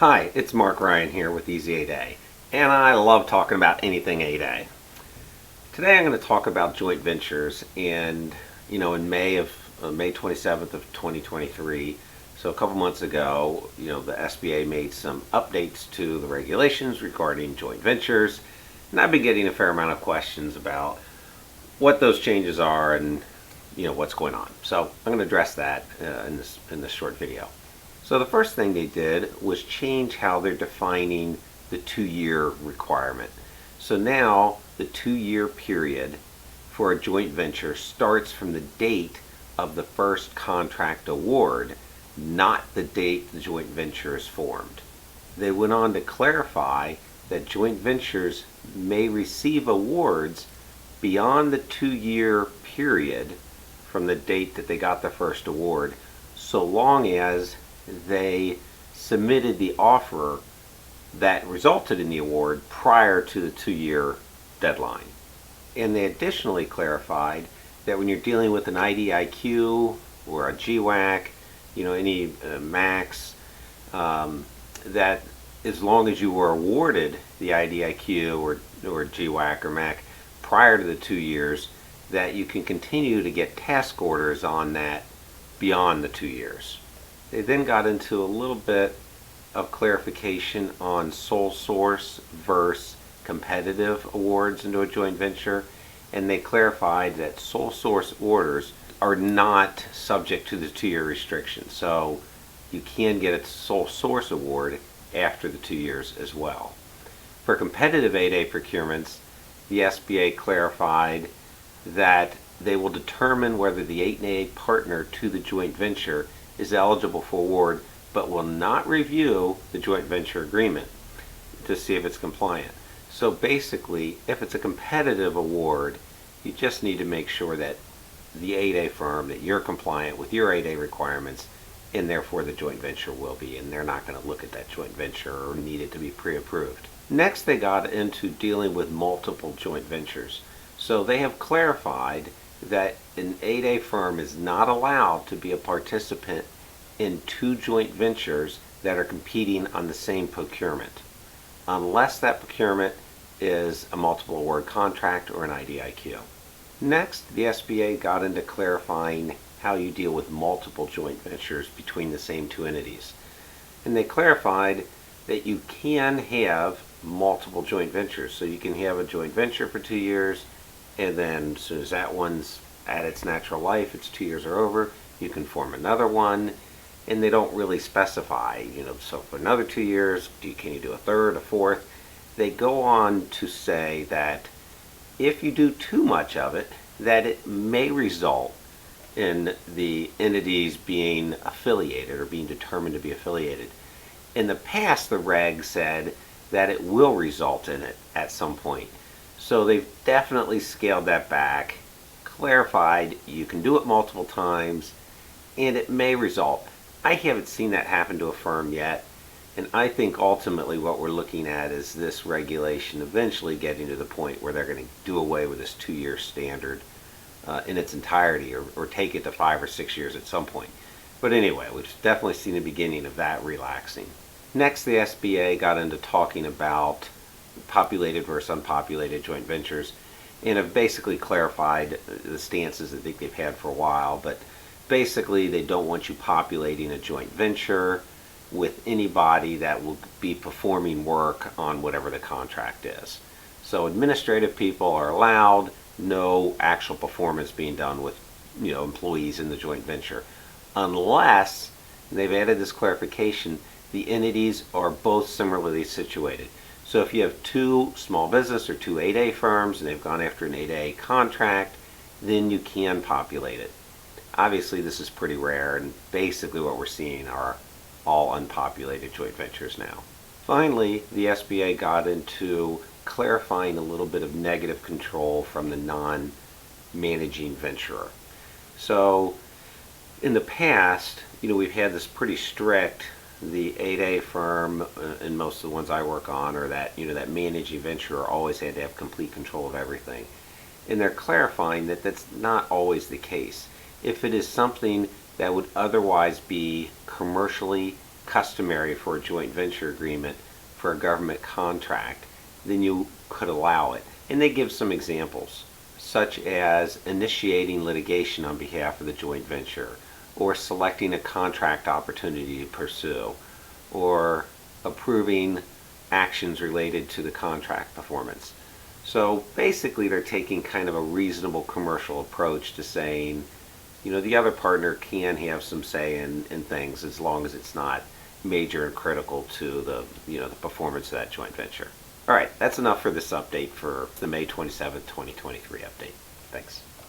Hi, it's Mark Ryan here with Easy 8A, and I love talking about anything 8A. Today I'm going to talk about joint ventures, and in May 27th of 2023, so a couple months ago, the SBA made some updates to the regulations regarding joint ventures, and I've been getting a fair amount of questions about what those changes are and what's going on. So I'm going to address that in this short video. So the first thing they did was change how they're defining the 2-year requirement. So now the 2-year period for a joint venture starts from the date of the first contract award, not the date the joint venture is formed. They went on to clarify that joint ventures may receive awards beyond the 2-year period from the date that they got the first award, so long as they submitted the offer that resulted in the award prior to the 2-year deadline. And they additionally clarified that when you're dealing with an IDIQ or a GWAC, any max, that as long as you were awarded the IDIQ or GWAC or MAC prior to the 2 years, that you can continue to get task orders on that beyond the 2 years. They then got into a little bit of clarification on sole source versus competitive awards into a joint venture, and they clarified that sole source orders are not subject to the 2-year restriction. So you can get a sole source award after the 2 years as well. For competitive 8A procurements, the SBA clarified that they will determine whether the 8A partner to the joint venture is eligible for award, but will not review the joint venture agreement to see if it's compliant. So basically, if it's a competitive award, you just need to make sure that the 8A firm, that you're compliant with your 8A requirements, and therefore the joint venture will be, and they're not going to look at that joint venture or need it to be pre-approved. Next, they got into dealing with multiple joint ventures. So they have clarified that an 8A firm is not allowed to be a participant in 2 joint ventures that are competing on the same procurement, unless that procurement is a multiple award contract or an IDIQ. Next, the SBA got into clarifying how you deal with multiple joint ventures between the same 2 entities. And they clarified that you can have multiple joint ventures. So you can have a joint venture for 2 years, and then as soon as that one's at its natural life, its 2 years are over, you can form another one. And they don't really specify, so for another 2 years, can you do a third, a fourth? They go on to say that if you do too much of it, that it may result in the entities being affiliated or being determined to be affiliated. In the past, the reg said that it will result in it at some point. So they've definitely scaled that back, clarified you can do it multiple times, and it may result. I haven't seen that happen to a firm yet, and I think ultimately what we're looking at is this regulation eventually getting to the point where they're going to do away with this 2-year standard in its entirety, or take it to 5 or 6 years at some point. But anyway, we've definitely seen the beginning of that relaxing. Next, the SBA got into talking about populated versus unpopulated joint ventures, and have basically clarified the stances I think they've had for a while. But basically, they don't want you populating a joint venture with anybody that will be performing work on whatever the contract is. So administrative people are allowed, no actual performance being done with employees in the joint venture, unless, and they've added this clarification, the entities are both similarly situated. So if you have 2 small business or 2 8A firms and they've gone after an 8A contract, then you can populate it. Obviously, this is pretty rare, and basically what we're seeing are all unpopulated joint ventures now. Finally, the SBA got into clarifying a little bit of negative control from the non-managing venturer. So in the past, we've had this pretty strict, the 8A firm, and most of the ones I work on, are that, that managing venturer always had to have complete control of everything. And they're clarifying that that's not always the case. If it is something that would otherwise be commercially customary for a joint venture agreement for a government contract, then you could allow it. And they give some examples, such as initiating litigation on behalf of the joint venture, or selecting a contract opportunity to pursue, or approving actions related to the contract performance. So basically they're taking kind of a reasonable commercial approach to saying, the other partner can have some say in things as long as it's not major and critical to the performance of that joint venture. All right, that's enough for this update for the May 27th, 2023 update. Thanks.